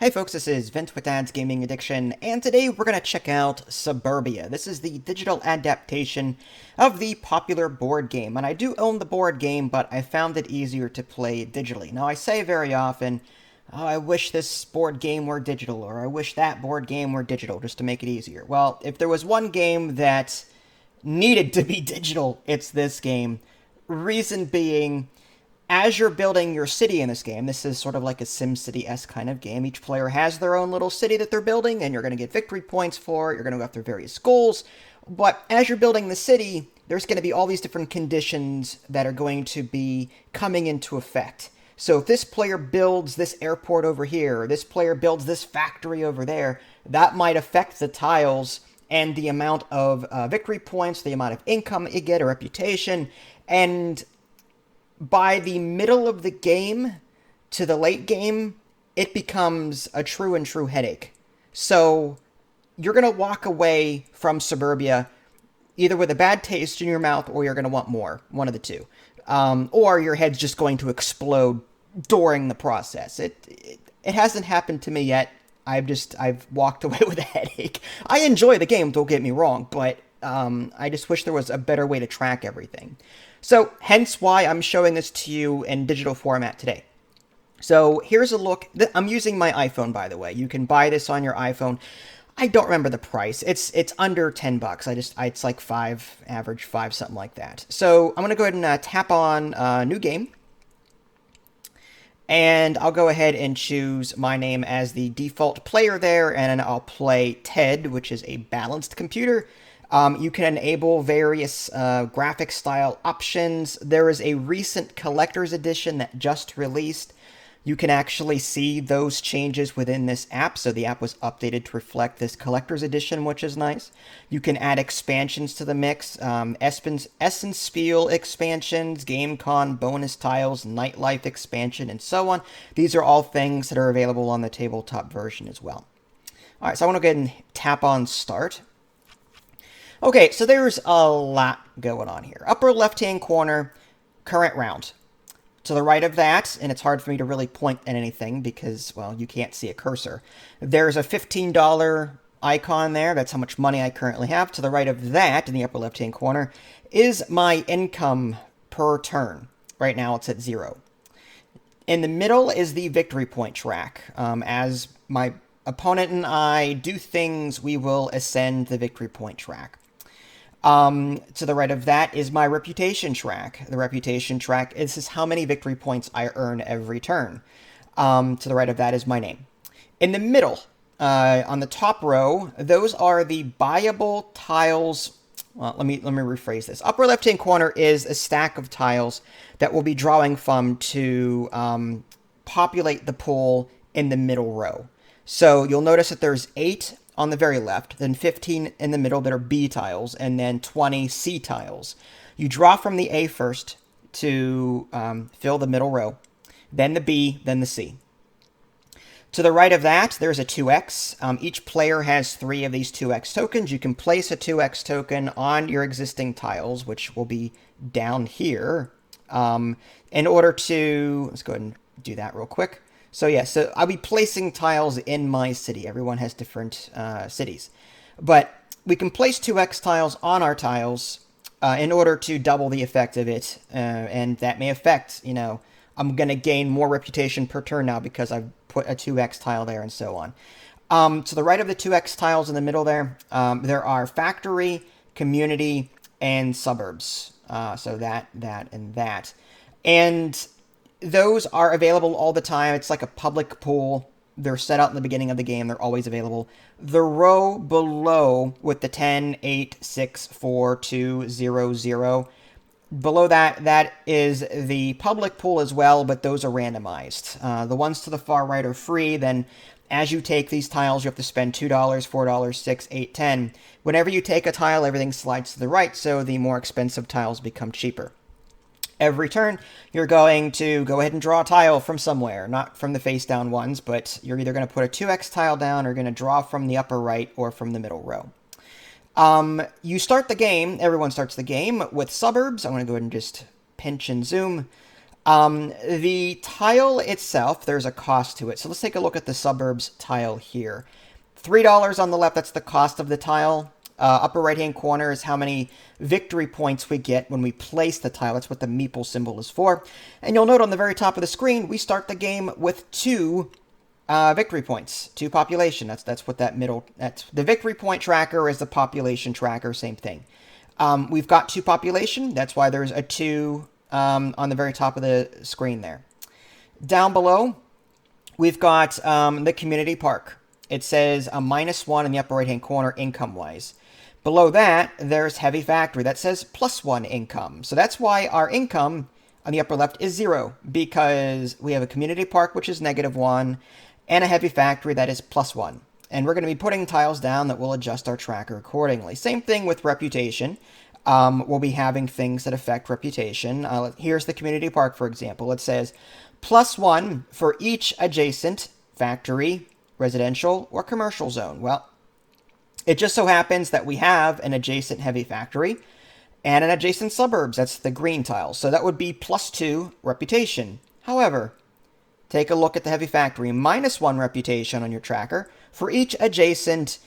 Hey folks, this is Vint with Dad's Gaming Addiction, and today we're going to check out Suburbia. This is the digital adaptation of the popular board game, and I do own the board game, but I found it easier to play digitally. Now, I say very often, oh, I wish this board game were digital, or I wish that board game were digital, just to make it easier. Well, if there was one game that needed to be digital, it's this game. Reason being, as you're building your city in this game, this is sort of like a SimCity-esque kind of game. Each player has their own little city that they're building, and you're going to get victory points for it. You're going to go after various goals. But as you're building the city, there's going to be all these different conditions that are going to be coming into effect. So if this player builds this airport over here, or this player builds this factory over there, that might affect the tiles and the amount of victory points, the amount of income that you get, or reputation, and by the middle of the game to the late game, it becomes a true and true headache. So you're going to walk away from Suburbia either with a bad taste in your mouth or you're going to want more, one of the two. Or your head's just going to explode during the process. It hasn't happened to me yet. I've walked away with a headache. I enjoy the game, don't get me wrong, but I just wish there was a better way to track everything. So, hence why I'm showing this to you in digital format today. So, here's a look. I'm using my iPhone, by the way. You can buy this on your iPhone. I don't remember the price. It's under 10 bucks. It's like average 5, something like that. So, I'm going to go ahead and tap on New Game. And I'll go ahead and choose my name as the default player there, and then I'll play Ted, which is a balanced computer. You can enable various graphic style options. There is a recent collector's edition that just released. You can actually see those changes within this app. So the app was updated to reflect this collector's edition, which is nice. You can add expansions to the mix. Essence Spiel expansions, GameCon bonus tiles, Nightlife expansion, and so on. These are all things that are available on the tabletop version as well. All right, so I want to go ahead and tap on Start. Okay, so there's a lot going on here. Upper left-hand corner, current round. To the right of that, and it's hard for me to really point at anything because, well, you can't see a cursor. There's a $15 icon there. That's how much money I currently have. To the right of that, in the upper left-hand corner, is my income per turn. Right now, it's at 0. In the middle is the victory point track. As my opponent and I do things, we will ascend the victory point track. To the right of that is my reputation track. The reputation track, this is how many victory points I earn every turn. To the right of that is my name. In the middle, on the top row, those are the buyable tiles. Well, let me rephrase this. Upper left-hand corner is a stack of tiles that we'll be drawing from to populate the pool in the middle row. So you'll notice that there's 8 on the very left, then 15 in the middle that are B tiles, and then 20 C tiles. You draw from the A first to fill the middle row, then the B, then the C. To the right of that, there's a 2x. Each player has 3 of these 2x tokens. You can place a 2x token on your existing tiles, which will be down here. In order to, let's go ahead and do that real quick. So yeah, so I'll be placing tiles in my city. Everyone has different cities. But we can place 2x tiles on our tiles in order to double the effect of it. And that may affect, I'm going to gain more reputation per turn now because I've put a 2x tile there and so on. To the right of the 2x tiles in the middle there are factory, community, and suburbs. So that, and that. And those are available all the time. It's like a public pool. They're set out in the beginning of the game. They're always available. The row below with the 10, 8, 6, 4, 2, 0, 0. Below that is the public pool as well, but those are randomized. The ones to the far right are free. Then as you take these tiles, you have to spend $2, $4, 6, 8, 10. Whenever you take a tile, everything slides to the right, so the more expensive tiles become cheaper. Every turn, you're going to go ahead and draw a tile from somewhere, not from the face-down ones, but you're either going to put a 2x tile down or going to draw from the upper right or from the middle row. You start the game, everyone starts the game with suburbs. I'm going to go ahead and just pinch and zoom. The tile itself, there's a cost to it. So let's take a look at the suburbs tile here. $3 on the left, that's the cost of the tile. Upper right-hand corner is how many victory points we get when we place the tile. That's what the meeple symbol is for. And you'll note on the very top of the screen, we start the game with 2 victory points, 2 population. That's what that middle, that's the victory point tracker is the population tracker, same thing. We've got 2 population, that's why there's a 2 on the very top of the screen there. Down below, we've got the community park. It says a -1 in the upper right-hand corner income-wise. Below that, there's heavy factory. That says +1 income. So that's why our income on the upper left is 0, because we have a community park, which is -1, and a heavy factory that is +1. And we're going to be putting tiles down that will adjust our tracker accordingly. Same thing with reputation. We'll be having things that affect reputation. Here's the community park, for example. It says +1 for each adjacent factory, residential, or commercial zone. Well, it just so happens that we have an adjacent heavy factory and an adjacent suburbs. That's the green tiles. So that would be +2 reputation. However, take a look at the heavy factory. -1 reputation on your tracker for each adjacent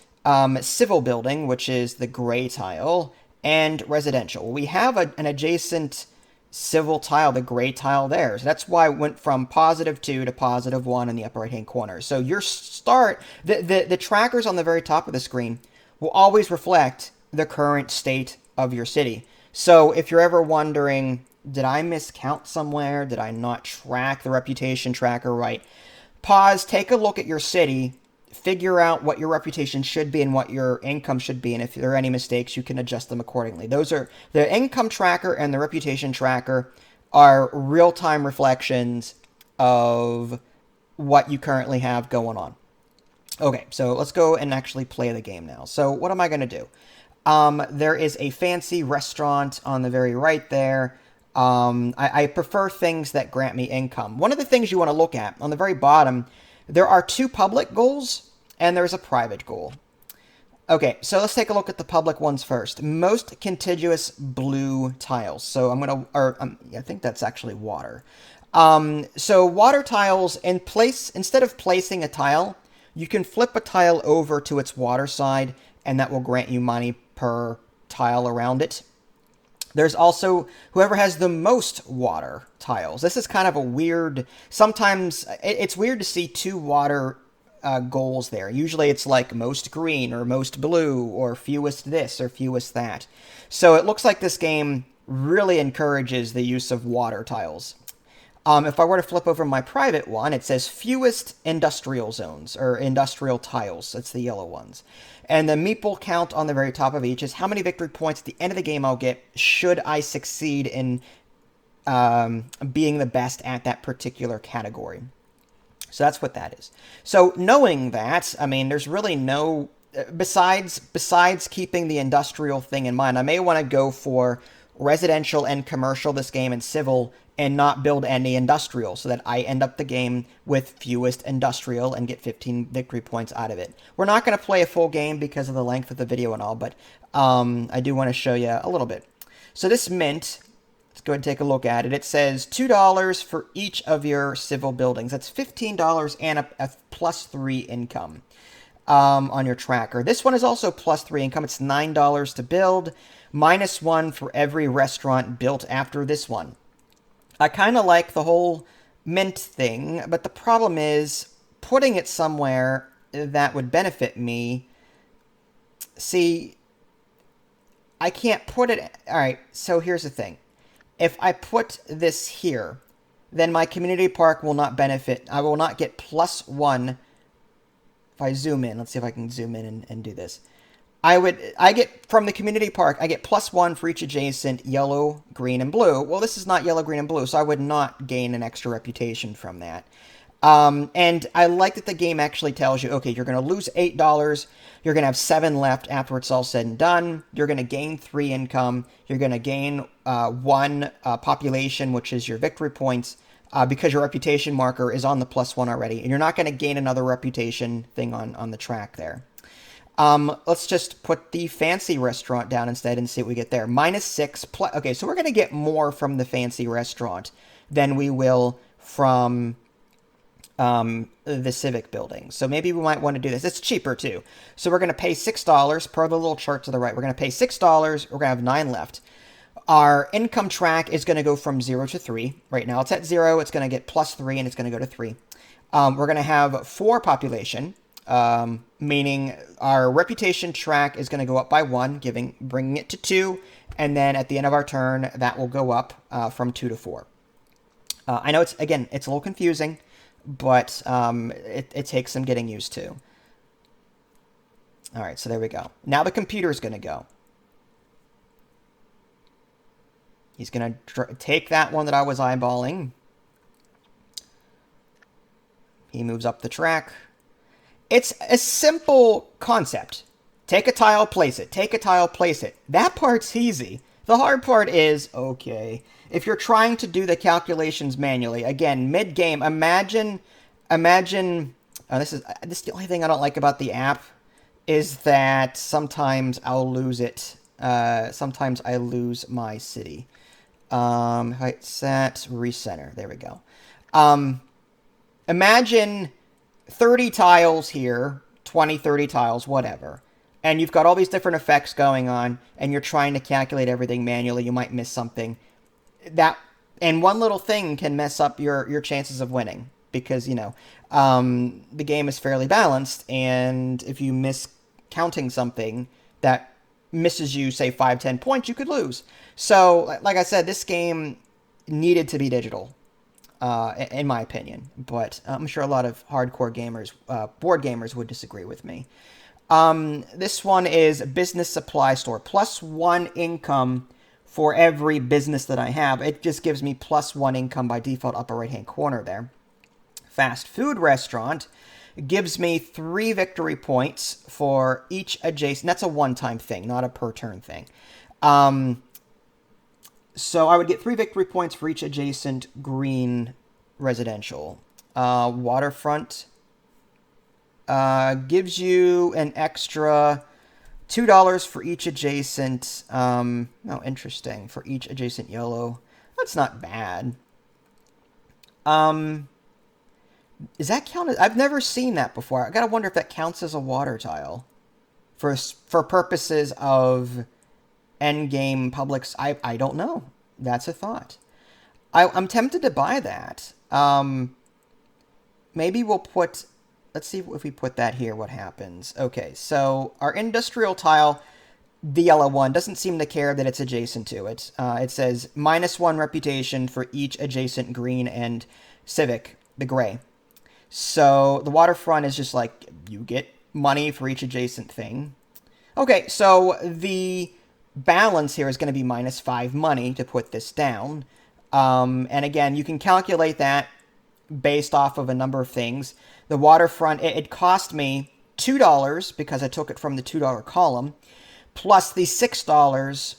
civil building, which is the gray tile, and residential. We have an adjacent civil tile, the gray tile there. So that's why it went from +2 to +1 in the upper right-hand corner. So your start, the trackers on the very top of the screen will always reflect the current state of your city. So if you're ever wondering, did I miscount somewhere? Did I not track the reputation tracker right? Pause, take a look at your city, figure out what your reputation should be and what your income should be, and if there are any mistakes, you can adjust them accordingly. Those are the income tracker and the reputation tracker are real-time reflections of what you currently have going on. Okay, so let's go and actually play the game now. So what am I going to do? There is a fancy restaurant on the very right there. I prefer things that grant me income. One of the things you want to look at on the very bottom, there are 2 public goals and there's a private goal. Okay, so let's take a look at the public ones first. Most contiguous blue tiles. So I'm going to, I think that's actually water. So water tiles, instead of placing a tile, you can flip a tile over to its water side and that will grant you money per tile around it. There's also whoever has the most water tiles. This is kind of a weird, sometimes it's weird to see 2 water goals there. Usually it's like most green or most blue or fewest this or fewest that. So it looks like this game really encourages the use of water tiles. If I were to flip over my private one, it says fewest industrial zones, or industrial tiles. That's the yellow ones. And the meeple count on the very top of each is how many victory points at the end of the game I'll get should I succeed in being the best at that particular category. So that's what that is. So knowing that, I mean, there's really no... Besides keeping the industrial thing in mind, I may want to go for residential and commercial this game and civil and not build any industrial so that I end up the game with fewest industrial and get 15 victory points out of it. We're not going to play a full game because of the length of the video and all, but I do want to show you a little bit. So this mint, let's go ahead and take a look at it. It says $2 for each of your civil buildings. That's $15 and a +3 income on your tracker. This one is also +3 income. It's $9 to build, -1 for every restaurant built after this one. I kind of like the whole mint thing, but the problem is putting it somewhere that would benefit me. See, I can't put it... Alright, so here's the thing. If I put this here, then my community park will not benefit. I will not get +1. If I zoom in, let's see if I can zoom in and do this. I get, from the community park, I get +1 for each adjacent yellow, green, and blue. Well, this is not yellow, green, and blue, so I would not gain an extra reputation from that. And I like that the game actually tells you, okay, you're going to lose $8, you're going to have 7 left after it's all said and done, you're going to gain 3 income, you're going to gain 1 population, which is your victory points, because your reputation marker is on the +1 already, and you're not going to gain another reputation thing on the track there. Let's just put the fancy restaurant down instead and see what we get there. -6. Okay, so we're going to get more from the fancy restaurant than we will from the Civic building. So maybe we might want to do this. It's cheaper too. So we're going to pay $6 per the little chart to the right. We're going to pay $6. We're going to have 9 left. Our income track is going to go from 0 to 3. Right now it's at 0. It's going to get +3 and it's going to go to 3. We're going to have 4 population, meaning our reputation track is going to go up by 1, bringing it to 2. And then at the end of our turn, that will go up from 2 to 4. I know it's a little confusing, but it takes some getting used to. All right, so there we go. Now the computer is going to go. He's going to take that one that I was eyeballing. He moves up the track. It's a simple concept. Take a tile, place it. Take a tile, place it. That part's easy. The hard part is, okay, if you're trying to do the calculations manually, again, mid-game, imagine, this is the only thing I don't like about the app, is that sometimes I'll lose it. Sometimes I lose my city. Height set, recenter, there we go. Imagine 30 tiles here, 20, 30 tiles, whatever. And you've got all these different effects going on, and you're trying to calculate everything manually. You might miss something. And one little thing can mess up your chances of winning, because, the game is fairly balanced, and if you miss counting something that misses you, say, 5, 10 points, you could lose. So, like I said, this game needed to be digital, in my opinion. But I'm sure a lot of hardcore gamers, board gamers, would disagree with me. This one is business supply store. +1 income for every business that I have. It just gives me +1 income by default, upper right-hand corner there. Fast food restaurant gives me 3 victory points for each adjacent. That's a one-time thing, not a per-turn thing. So I would get 3 victory points for each adjacent green residential. Waterfront gives you an extra $2 for each adjacent. Interesting. For each adjacent yellow. That's not bad. Is that counted? I've never seen that before. I gotta wonder if that counts as a water tile for purposes of endgame publics. I don't know. That's a thought. I'm tempted to buy that. Maybe we'll put. Let's see if we put that here, what happens. Okay, so our industrial tile, the yellow one, doesn't seem to care that it's adjacent to it. It says -1 reputation for each adjacent green and civic, the gray. So the waterfront is just like, you get money for each adjacent thing. Okay, so the balance here is going to be -5 money to put this down. And again, you can calculate that based off of a number of things. The waterfront, it cost me $2 because I took it from the $2 column, plus the $6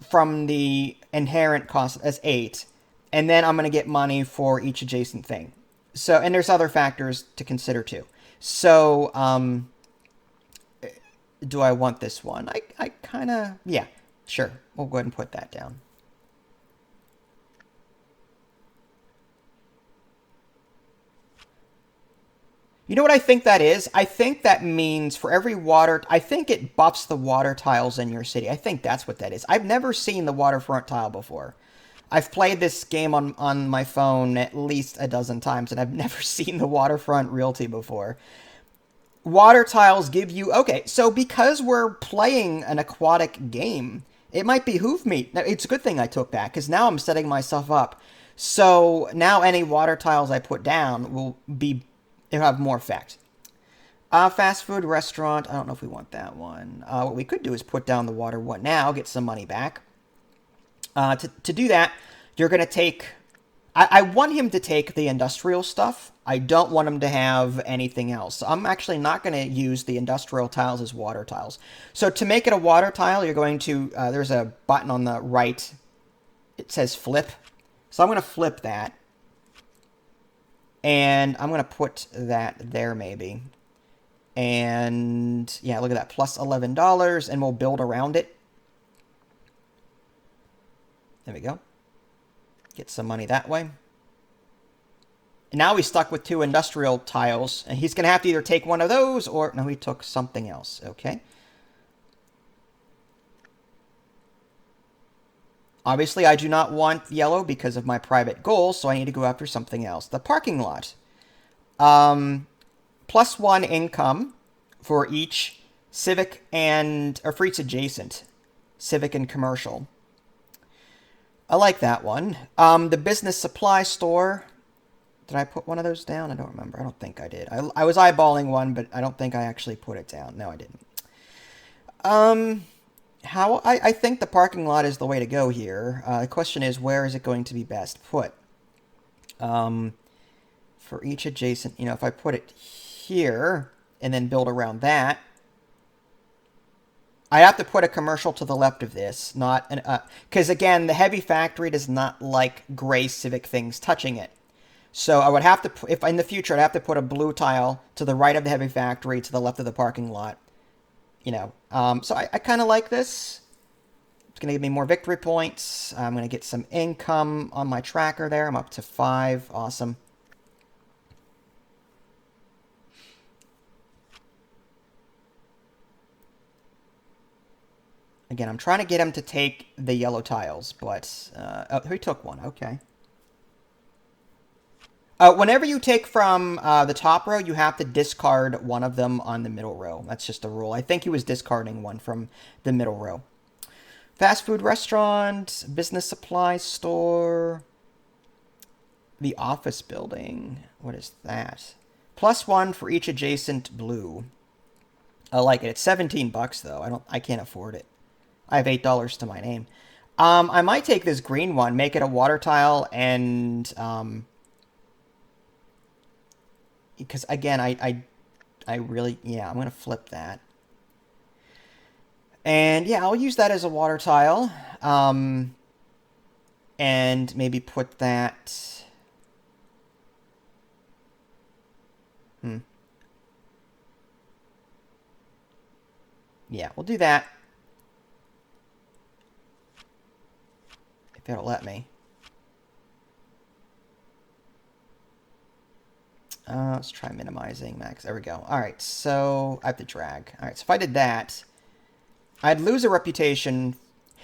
from the inherent cost as 8, and then I'm going to get money for each adjacent thing. So, and there's other factors to consider too. So, do I want this one? I kind of, yeah, sure. We'll go ahead and put that down. You know what I think that is? I think that means for every water, I think it buffs the water tiles in your city. I think that's what that is. I've never seen the waterfront tile before. I've played this game on my phone at least a dozen times, and I've never seen the waterfront realty before. Water tiles give you... Okay, so because we're playing an aquatic game, it might behoove me. It's a good thing I took that, because now I'm setting myself up. So now any water tiles I put down will be... It'll have more effect. Fast food restaurant. I don't know if we want that one. What we could do is put down the water one now, get some money back. To do that, you're going to take... I want him to take the industrial stuff. I don't want him to have anything else. So I'm actually not going to use the industrial tiles as water tiles. So to make it a water tile, you're going to... there's a button on the right. It says flip. So I'm going to flip that. And I'm going to put that there maybe. And yeah, look at that, plus $11, and we'll build around it. There we go. Get some money that way. now he's stuck with 2 industrial tiles, and he's going to have to either take one of those or... No, he took something else. Okay. Obviously, I do not want yellow because of my private goals, so I need to go after something else. The parking lot. +1 income for each civic or for each adjacent. Civic and commercial. I like that one. The business supply store. Did I put one of those down? I don't remember. I don't think I did. I was eyeballing one, but I don't think I actually put it down. No, I didn't. I think the parking lot is the way to go here. The question is, where is it going to be best put? For each adjacent, if I put it here and then build around that, I have to put a commercial to the left of this, not an because again, the heavy factory does not like gray civic things touching it. So I would have to, if in the future, I'd have to put a blue tile to the right of the heavy factory, to the left of the parking lot. So I kind of like this. It's going to give me more victory points. I'm going to get some income on my tracker there. I'm up to 5. Awesome. Again, I'm trying to get him to take the yellow tiles, but... oh, he took one. Okay. Whenever you take from the top row, you have to discard one of them on the middle row. That's just a rule. I think he was discarding one from the middle row. Fast food restaurant, business supply store, the office building. What is that? +1 for each adjacent blue. I like it. It's $17 though. I can't afford it. I have $8 to my name. I might take this green one, make it a water tile, and because again, I really, yeah, I'm gonna flip that, and yeah, I'll use that as a water tile, and maybe put that. Yeah, we'll do that. If it'll let me. Let's try minimizing max. There we go. Alright, so I have to drag. Alright, so if I did that, I'd lose a reputation.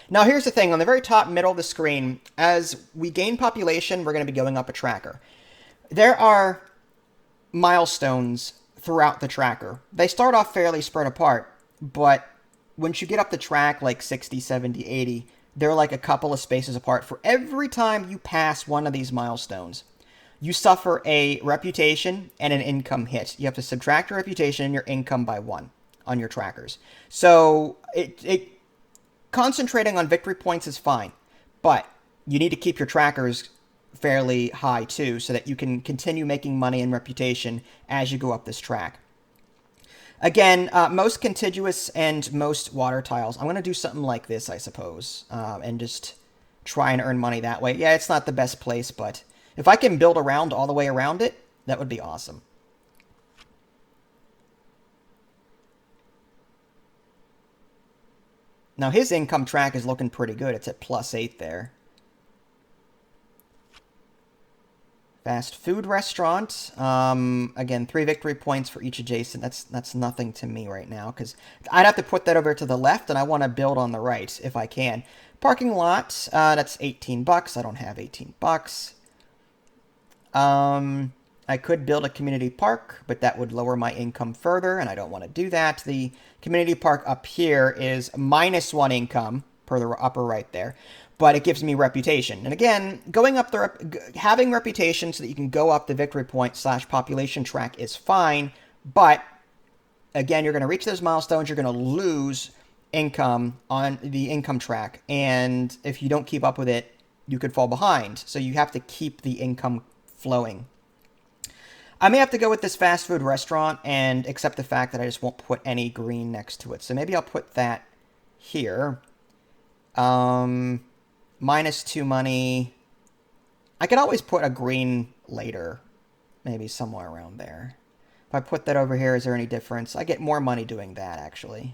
Now here's the thing. On the very top middle of the screen, as we gain population, we're going to be going up a tracker. There are milestones throughout the tracker. They start off fairly spread apart, but once you get up the track, like 60, 70, 80, they're like a couple of spaces apart. For every time you pass one of these milestones, you suffer a reputation and an income hit. You have to subtract your reputation and your income by 1 on your trackers. So concentrating on victory points is fine, but you need to keep your trackers fairly high too, so that you can continue making money and reputation as you go up this track. Again, most contiguous and most water tiles. I'm going to do something like this, I suppose, and just try and earn money that way. Yeah, it's not the best place, but if I can build around all the way around it, that would be awesome. Now, his income track is looking pretty good. It's at +8 there. Fast food restaurant. Again, 3 victory points for each adjacent. That's nothing to me right now, because I'd have to put that over to the left, and I want to build on the right if I can. Parking lot. That's $18. I don't have $18. I could build a community park, but that would lower my income further, and I don't want to do that. The community park up here is -1 income per the upper right there, but it gives me reputation. And again, going up having reputation so that you can go up the victory point / population track is fine, but again, you're going to reach those milestones, you're going to lose income on the income track, and if you don't keep up with it, you could fall behind. So you have to keep the income flowing. I may have to go with this fast food restaurant and accept the fact that I just won't put any green next to it. So maybe I'll put that here. -2 money. I could always put a green later. Maybe somewhere around there. If I put that over here, is there any difference? I get more money doing that, actually.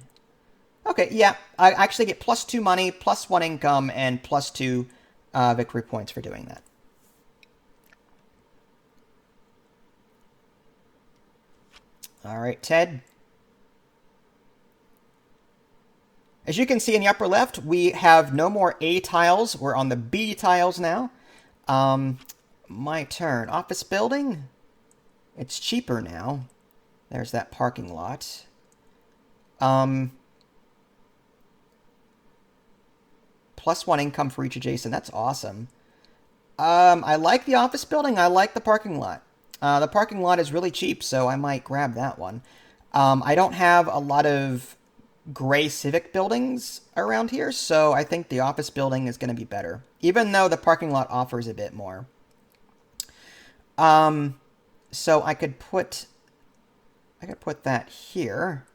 Okay, yeah. I actually get +2 money, +1 income, and +2 victory points for doing that. All right, Ted. As you can see in the upper left, we have no more A tiles. We're on the B tiles now. My turn. Office building. It's cheaper now. There's that parking lot. +1 income for each adjacent. That's awesome. I like the office building. I like the parking lot. The parking lot is really cheap, so I might grab that one. I don't have a lot of gray civic buildings around here, so I think the office building is going to be better, even though the parking lot offers a bit more. So I could put that here.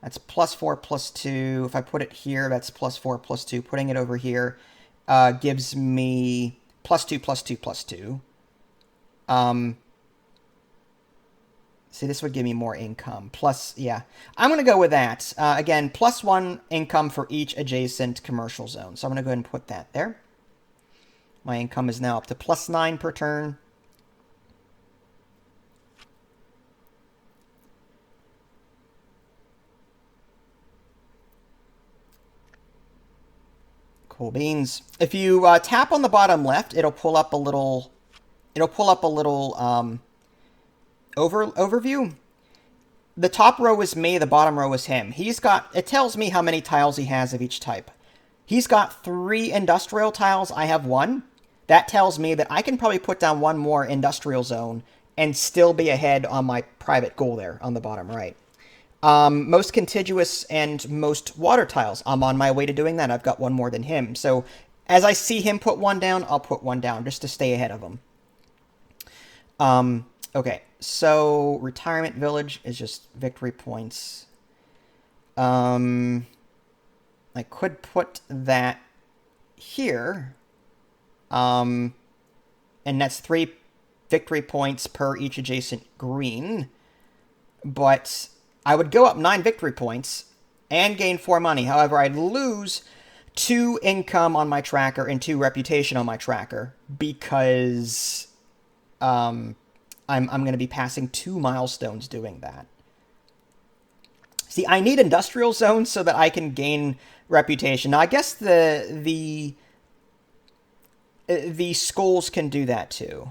That's +4 +2. If I put it here, that's +4 +2. Putting it over here gives me +2 +2 +2. See, this would give me more income. Yeah. I'm going to go with that. Again, +1 income for each adjacent commercial zone. So I'm going to go ahead and put that there. My income is now up to +9 per turn. Cool beans. If you tap on the bottom left, it'll pull up a little. Overview. The top row is me. The bottom row is him. It tells me how many tiles he has of each type. He's got 3 industrial tiles. I have 1. That tells me that I can probably put down 1 more industrial zone and still be ahead on my private goal there on the bottom right. Most contiguous and most water tiles. I'm on my way to doing that. I've got 1 more than him. So as I see him put 1 down, I'll put 1 down just to stay ahead of him. Okay, so retirement village is just victory points. I could put that here. And that's 3 victory points per each adjacent green. But I would go up 9 victory points and gain 4 money. However, I'd lose 2 income on my tracker and 2 reputation on my tracker because I'm going to be passing 2 milestones doing that. See, I need industrial zones so that I can gain reputation. Now, I guess the schools can do that too.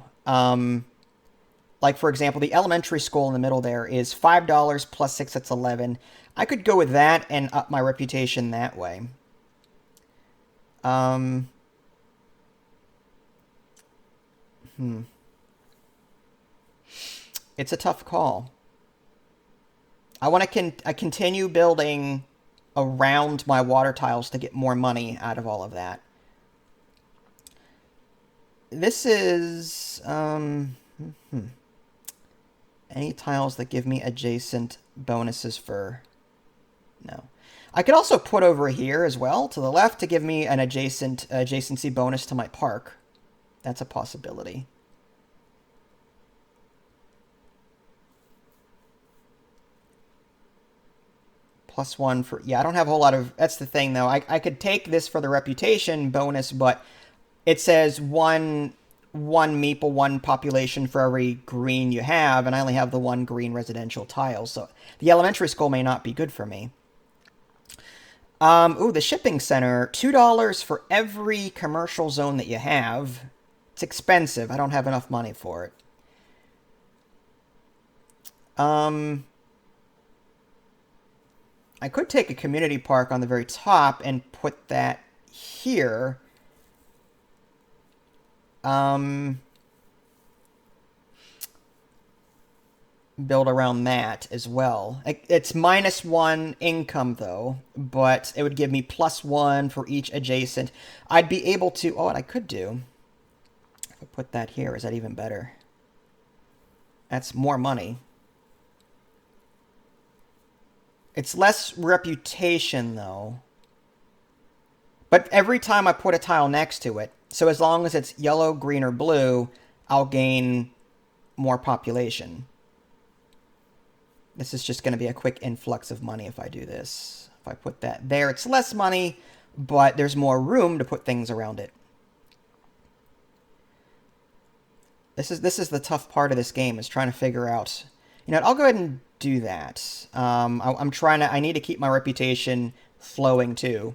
Like, for example, the elementary school in the middle there is $5 plus 6, that's 11. I could go with that and up my reputation that way. It's a tough call. I want to continue building around my water tiles to get more money out of all of that. This is... Any tiles that give me adjacent bonuses for... No. I could also put over here as well, to the left, to give me an adjacency bonus to my park. That's a possibility. +1 for... Yeah, I don't have a whole lot of... That's the thing, though. I could take this for the reputation bonus, but it says one meeple, 1 population for every green you have, and I only have the 1 green residential tile, so the elementary school may not be good for me. Ooh, the shipping center, $2 for every commercial zone that you have. It's expensive. I don't have enough money for it. I could take a community park on the very top and put that here. Build around that as well. It's -1 income, though, but it would give me +1 for each adjacent. I'd be able to... Oh, what I could do... If I put that here, is that even better? That's more money. It's less reputation, though. But every time I put a tile next to it, so as long as it's yellow, green, or blue, I'll gain more population. This is just going to be a quick influx of money if I do this. If I put that there, it's less money, but there's more room to put things around it. This is the tough part of this game, is trying to figure out... You know what, I'll go ahead and do that. I'm trying to, I need to keep my reputation flowing too.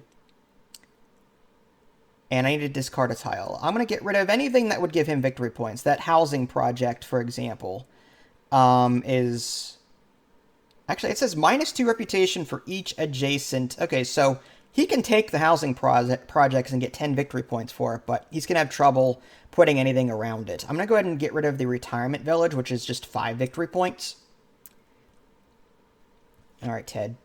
And I need to discard a tile. I'm going to get rid of anything that would give him victory points. That housing project, for example, is... Actually, it says -2 reputation for each adjacent... Okay, so he can take the housing projects and get 10 victory points for it, but he's going to have trouble putting anything around it. I'm going to go ahead and get rid of the retirement village, which is just 5 victory points. All right, Ted.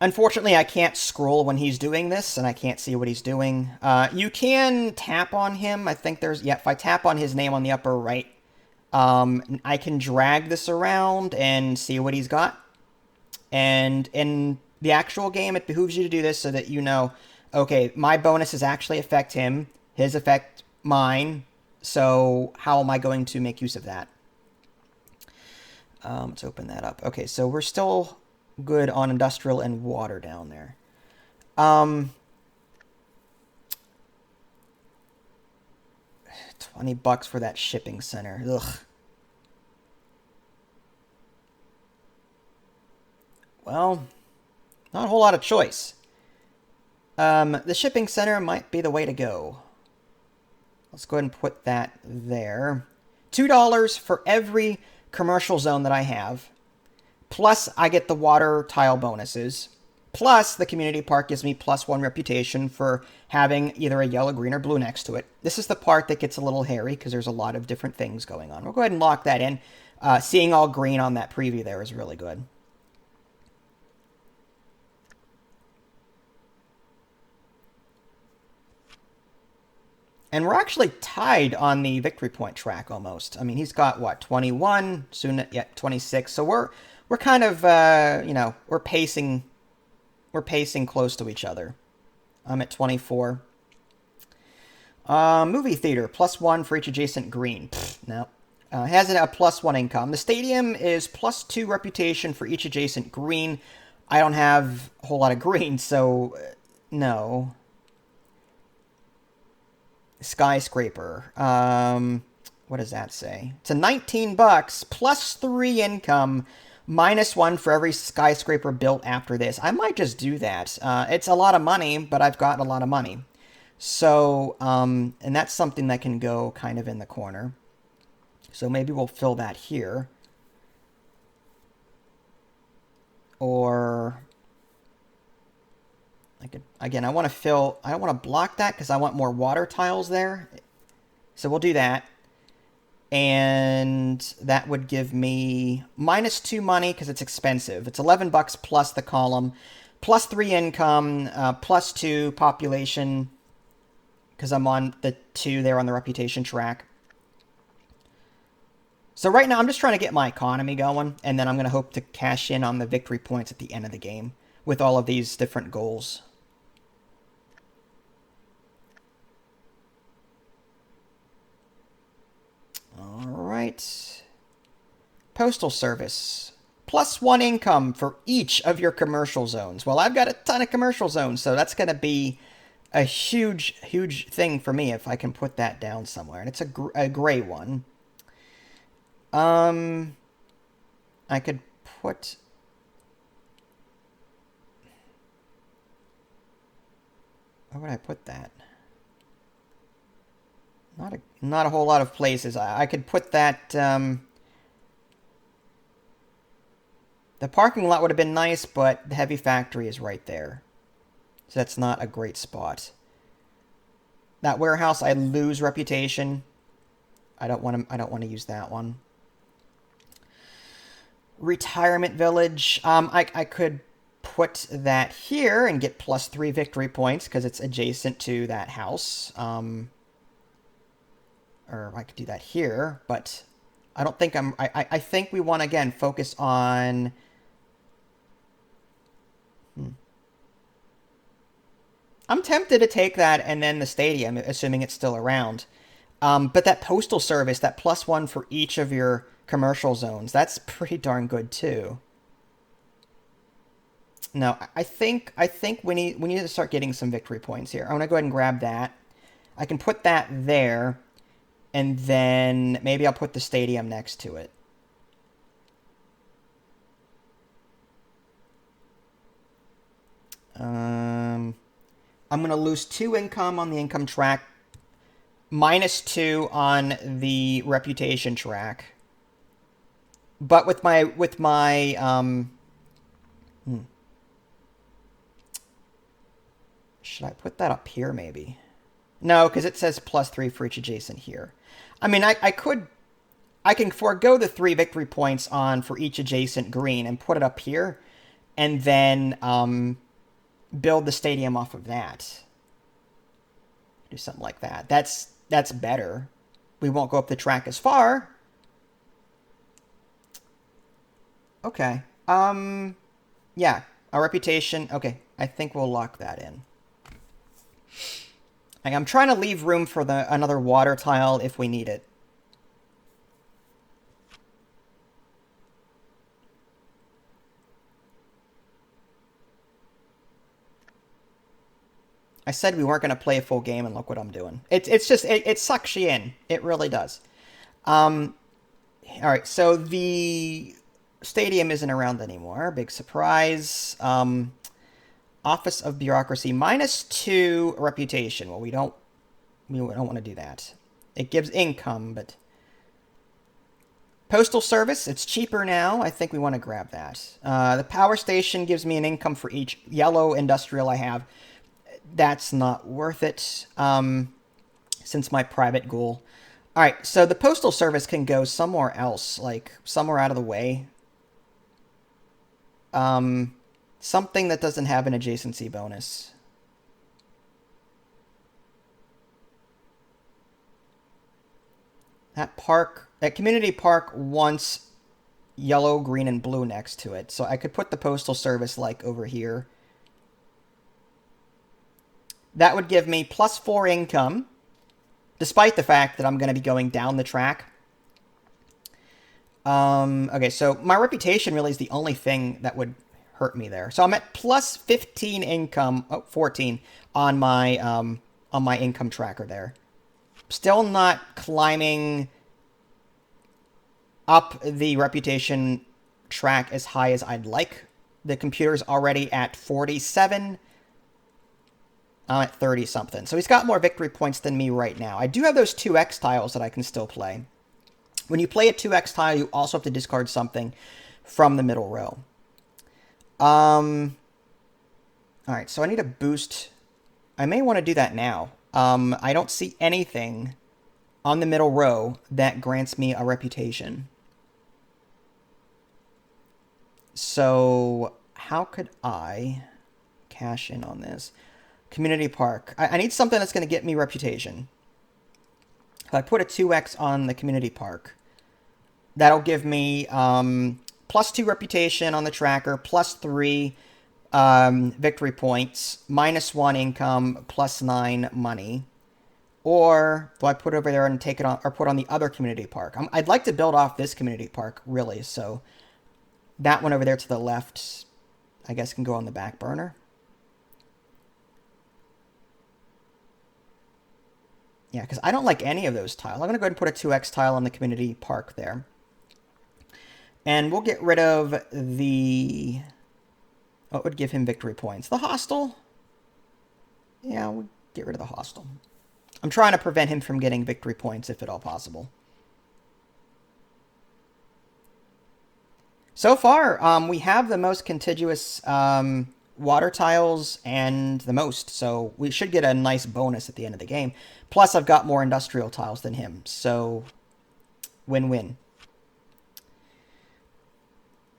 Unfortunately, I can't scroll when he's doing this, and I can't see what he's doing. You can tap on him. I think there's... Yeah, if I tap on his name on the upper right, I can drag this around and see what he's got. And in the actual game, it behooves you to do this so that you know, okay, my bonuses actually affect him, his affect mine, so how am I going to make use of that? Let's open that up. Okay, so we're still... good on industrial and water down there. $20 for that shipping center. Ugh. Well, not a whole lot of choice. The shipping center might be the way to go. Let's go ahead and put that there. $2 for every commercial zone that I have. Plus, I get the water tile bonuses. Plus, the community park gives me +1 reputation for having either a yellow, green, or blue next to it. This is the part that gets a little hairy because there's a lot of different things going on. We'll go ahead and lock that in. Seeing all green on that preview there is really good. And we're actually tied on the victory point track almost. I mean, he's got, what, 21, soon, yeah, 26. So we're kind of, you know, we're pacing close to each other. I'm at 24. Movie theater, +1 for each adjacent green. No. Has a +1 income. The stadium is +2 reputation for each adjacent green. I don't have a whole lot of green, so no. Skyscraper. What does that say? It's a $19, +3 income, -1 for every skyscraper built after this. I might just do that. It's a lot of money, but I've got a lot of money. So, and that's something that can go kind of in the corner. So maybe we'll fill that here. Or... Again, I want to fill... I don't want to block that because I want more water tiles there. So we'll do that. And that would give me -2 money because it's expensive. It's $11 plus the column, +3 income, +2 population because I'm on the 2 there on the reputation track. So right now I'm just trying to get my economy going, and then I'm going to hope to cash in on the victory points at the end of the game with all of these different goals. Alright. Postal Service. +1 income for each of your commercial zones. Well, I've got a ton of commercial zones, so that's going to be a huge, huge thing for me if I can put that down somewhere. And it's a gray one. I could put... Where would I put that? Not a whole lot of places. I could put that... the parking lot would have been nice, but the heavy factory is right there. So that's not a great spot. That warehouse, I lose reputation. I don't want to use that one. Retirement village. I could put that here and get +3 victory points because it's adjacent to that house. Or I could do that here, but I don't think I think we want to, again, focus on... I'm tempted to take that and then the stadium, assuming it's still around. But that postal service, that +1 for each of your commercial zones, that's pretty darn good too. No, I think we need to start getting some victory points here. I'm gonna go ahead and grab that. I can put that there, and then maybe I'll put the stadium next to it. I'm going to lose 2 income on the income track, -2 on the reputation track. But with my should I put that up here maybe? No, because it says +3 for each adjacent here. I mean, I can forego the 3 victory points on for each adjacent green and put it up here, and then build the stadium off of that. Do something like that. That's better. We won't go up the track as far. Okay. Yeah, our reputation. Okay, I think we'll lock that in. I'm trying to leave room for another water tile if we need it. I said we weren't going to play a full game, and look what I'm doing. It's just, it sucks you in. It really does. All right, so the stadium isn't around anymore. Big surprise. Office of Bureaucracy, -2 reputation. Well, we don't want to do that. It gives income, but Postal Service, it's cheaper now. I think we want to grab that. The power station gives me an income for each yellow industrial I have. That's not worth it, since my private goal. All right, so the Postal Service can go somewhere else, like somewhere out of the way. Something that doesn't have an adjacency bonus. That community park wants yellow, green, and blue next to it. So I could put the Postal Service like over here. That would give me +4 income, despite the fact that I'm going to be going down the track. Okay, so my reputation really is the only thing that would hurt me there. So I'm at +15 income, 14 on my income tracker there. Still not climbing up the reputation track as high as I'd like. The computer's already at 47. I'm at 30 something. So he's got more victory points than me right now. I do have those 2x tiles that I can still play. When you play a 2x tile, you also have to discard something from the middle row. All right, so I need a boost. I may want to do that now. I don't see anything on the middle row that grants me a reputation. So how could I cash in on this? Community park. I need something that's going to get me reputation. If I put a 2x on the community park, that'll give me +2 reputation on the tracker, +3 victory points, -1 income, +9 money. Or do I put it over there and take it on, or put on the other community park? I'd like to build off this community park, really. So that one over there to the left, I guess, can go on the back burner. Yeah, because I don't like any of those tiles. I'm going to go ahead and put a 2x tile on the community park there. And we'll get rid of the... What would give him victory points? The hostel? Yeah, we'll get rid of the hostel. I'm trying to prevent him from getting victory points, if at all possible. So far, we have the most contiguous water tiles and the most, so we should get a nice bonus at the end of the game. Plus, I've got more industrial tiles than him, so win-win.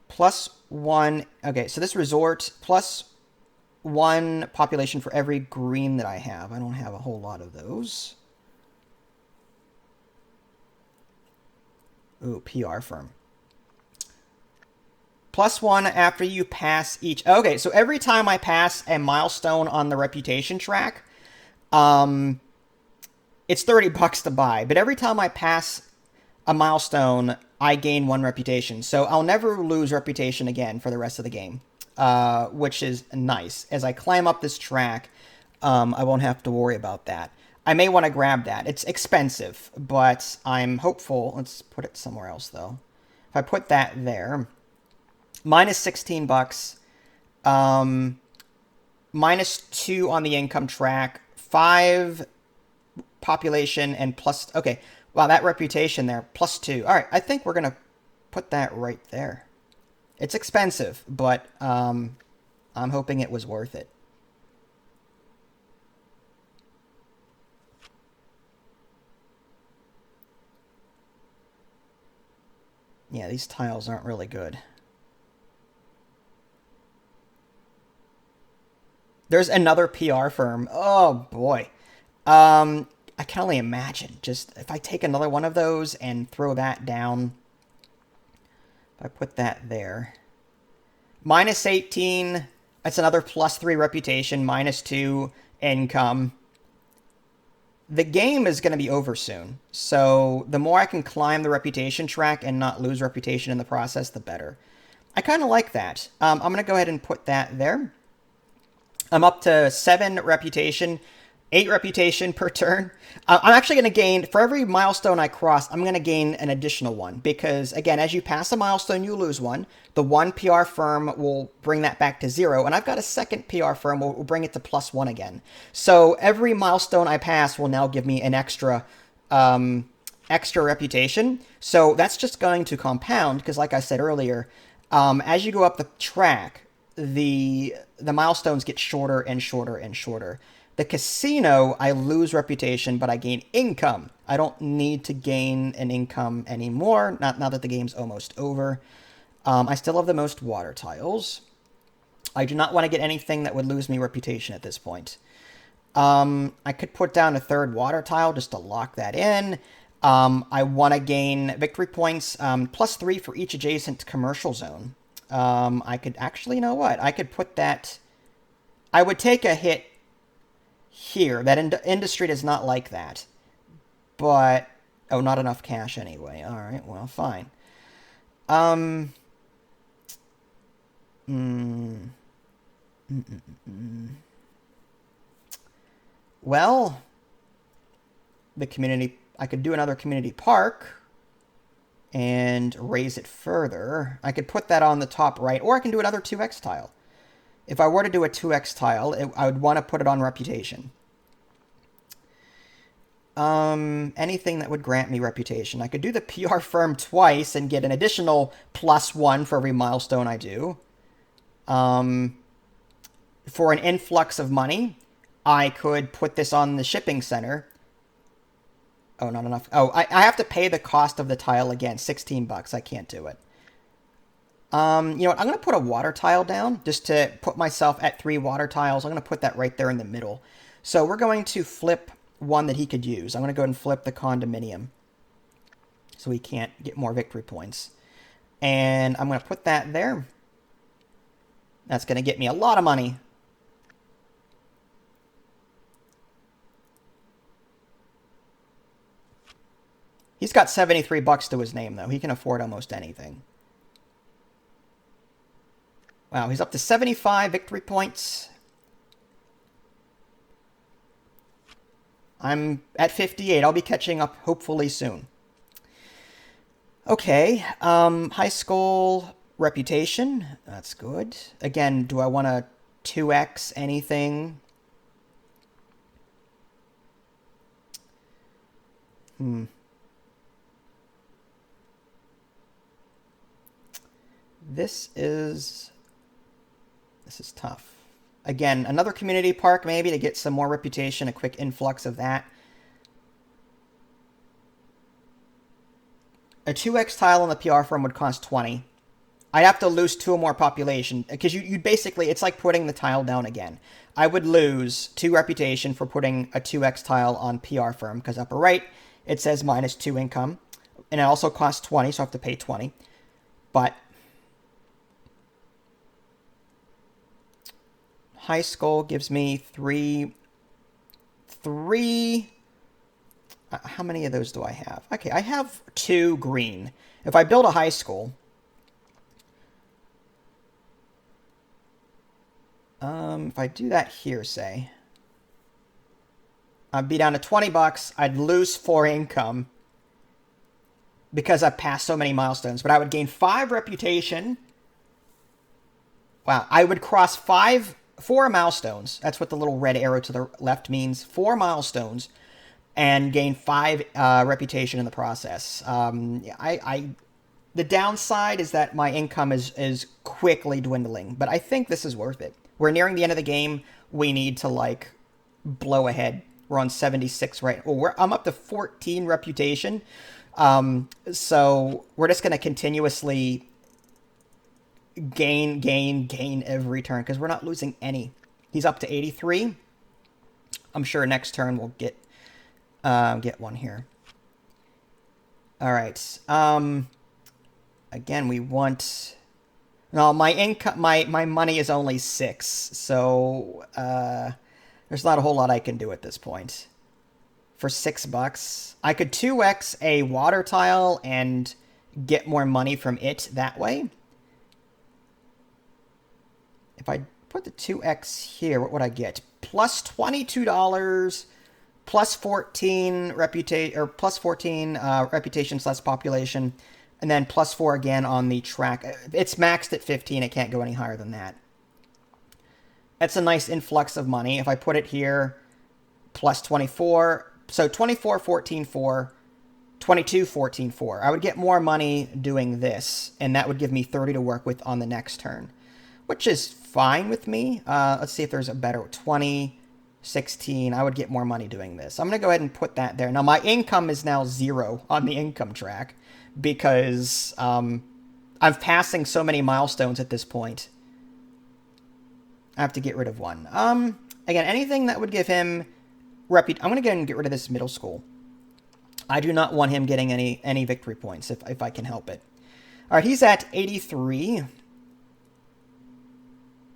+1, okay, so this resort, +1 population for every green that I have. I don't have a whole lot of those. Ooh, PR firm. +1 after you pass each. Okay, so every time I pass a milestone on the reputation track, it's $30 to buy. But every time I pass a milestone, I gain 1 reputation. So I'll never lose reputation again for the rest of the game, which is nice. As I climb up this track, I won't have to worry about that. I may want to grab that. It's expensive, but I'm hopeful. Let's put it somewhere else, though. If I put that there, minus 16 bucks, minus 2 on the income track, 5 population, and plus... Okay, wow, that reputation there, plus 2. All right, I think we're going to put that right there. It's expensive, but I'm hoping it was worth it. Yeah, these tiles aren't really good. There's another PR firm. Oh, boy. I can only imagine. Just if I take another one of those and throw that down. If I put that there. Minus 18. That's another plus 3 reputation. Minus 2 income. The game is going to be over soon. So the more I can climb the reputation track and not lose reputation in the process, the better. I kind of like that. I'm going to go ahead and put that there. I'm up to 7 reputation, 8 reputation per turn. I'm actually going to gain, for every milestone I cross, I'm going to gain an additional one. Because, again, as you pass a milestone, you lose one. The one PR firm will bring that back to 0. And I've got a second PR firm will bring it to +1 again. So every milestone I pass will now give me an extra reputation. So that's just going to compound. Because like I said earlier, as you go up the track, the milestones get shorter and shorter and shorter. The casino, I lose reputation, but I gain income. I don't need to gain an income anymore, now that the game's almost over. I still have the most water tiles. I do not want to get anything that would lose me reputation at this point. I could put down a 3rd water tile just to lock that in. I want to gain victory points, +3 for each adjacent commercial zone. I could actually, you know what? I could put that... I would take a hit here. That industry does not like that. But... Oh, not enough cash anyway. Alright, well, fine. Well... The community... I could do another community park... and raise it further. I could put that on the top right, or I can do another 2x tile. If I were to do a 2x tile, I would want to put it on reputation. Anything that would grant me reputation. I could do the PR firm twice and get an additional +1 for every milestone I do. For an influx of money, I could put this on the shipping center. Oh, not enough. Oh, I have to pay the cost of the tile again. 16 bucks. I can't do it. You know what? I'm going to put a water tile down just to put myself at 3 water tiles. I'm going to put that right there in the middle. So we're going to flip one that he could use. I'm going to go ahead and flip the condominium so he can't get more victory points. And I'm going to put that there. That's going to get me a lot of money. He's got 73 bucks to his name, though. He can afford almost anything. Wow, he's up to 75 victory points. I'm at 58. I'll be catching up hopefully soon. Okay, high school reputation. That's good. Again, do I want to 2x anything? This is tough. Again, another community park maybe to get some more reputation, a quick influx of that. A 2x tile on the PR firm would cost 20. I'd have to lose 2 more population, because you'd basically, it's like putting the tile down again. I would lose 2 reputation for putting a 2x tile on PR firm, because upper right, it says -2 income. And it also costs 20, so I have to pay 20. But high school gives me 3... how many of those do I have? Okay, I have 2 green. If I build a high school... if I do that here, say... I'd be down to 20 bucks. I'd lose 4 income because I've passed so many milestones. But I would gain 5 reputation. Wow, I would cross 4 milestones. That's what the little red arrow to the left means. 4 milestones and gain 5 reputation in the process. The downside is that my income is quickly dwindling, but I think this is worth it. We're nearing the end of the game. We need to, like, blow ahead. We're on 76 right. Well, I'm up to 14 reputation. So we're just going to continuously gain every turn because we're not losing any. He's up to 83. I'm sure next turn we'll get one here. All right. Again, we want. No, my income, my money is only 6, so there's not a whole lot I can do at this point. For $6, I could 2x a water tile and get more money from it that way. If I put the 2x here, what would I get? Plus $22, plus 14 reputation, or plus 14 reputation/population, and then plus 4 again on the track. It's maxed at 15. It can't go any higher than that. That's a nice influx of money. If I put it here, plus 24. So 24, 14, 4, 22, 14, 4. I would get more money doing this, and that would give me 30 to work with on the next turn, which is fine with me. Let's see if there's a better 20, 16. I would get more money doing this. I'm going to go ahead and put that there. Now, my income is now 0 on the income track because I'm passing so many milestones at this point. I have to get rid of one. Again, anything that would give him I'm going to go ahead and get rid of this middle school. I do not want him getting any victory points if I can help it. All right, he's at 83.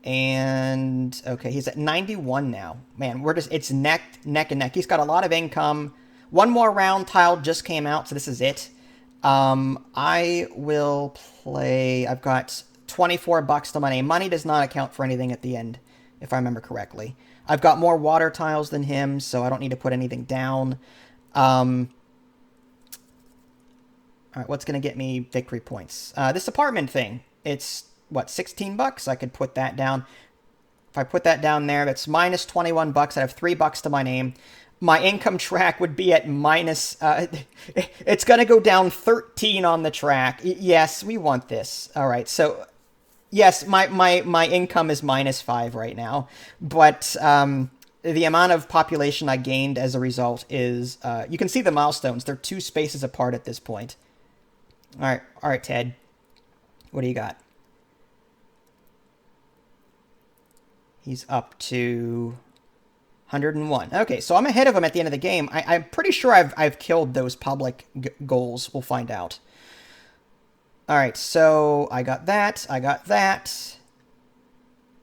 And, okay, he's at 91 now. Man, it's neck and neck. He's got a lot of income. One more round tile just came out, so this is it. I will play, I've got 24 bucks to my name. Money does not account for anything at the end, if I remember correctly. I've got more water tiles than him, so I don't need to put anything down. All right, what's going to get me victory points? This apartment thing, it's, what, 16 bucks? I could put that down. If I put that down there, that's minus 21 bucks. I have 3 bucks to my name. My income track would be at minus... it's going to go down 13 on the track. Yes, we want this. All right, so... Yes, my income is minus 5 right now, but the amount of population I gained as a result is, you can see the milestones. They're 2 spaces apart at this point. All right, Ted. What do you got? He's up to 101. Okay, so I'm ahead of him at the end of the game. I'm pretty sure I've killed those public goals. We'll find out. All right, so I got that.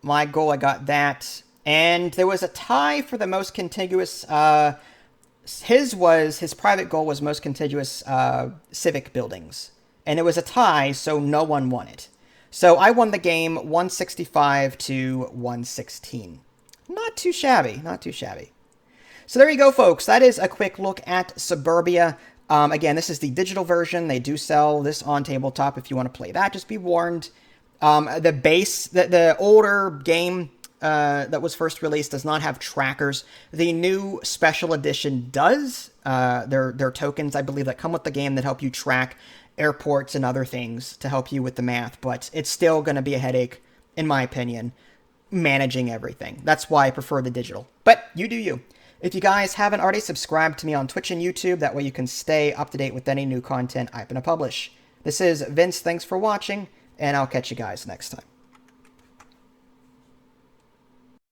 My goal, I got that. And there was a tie for the most contiguous, his private goal was most contiguous civic buildings. And it was a tie, so no one won it. So I won the game 165 to 116. Not too shabby, not too shabby. So there you go, folks. That is a quick look at Suburbia. Again, this is the digital version. They do sell this on tabletop if you want to play that. Just be warned. The older game that was first released does not have trackers. The new special edition does. They're tokens, I believe, that come with the game that help you track airports and other things to help you with the math. But it's still going to be a headache, in my opinion, managing everything. That's why I prefer the digital. But you do you. If you guys haven't already, subscribed to me on Twitch and YouTube. That way you can stay up to date with any new content I'm going to publish. This is Vince. Thanks for watching, and I'll catch you guys next time.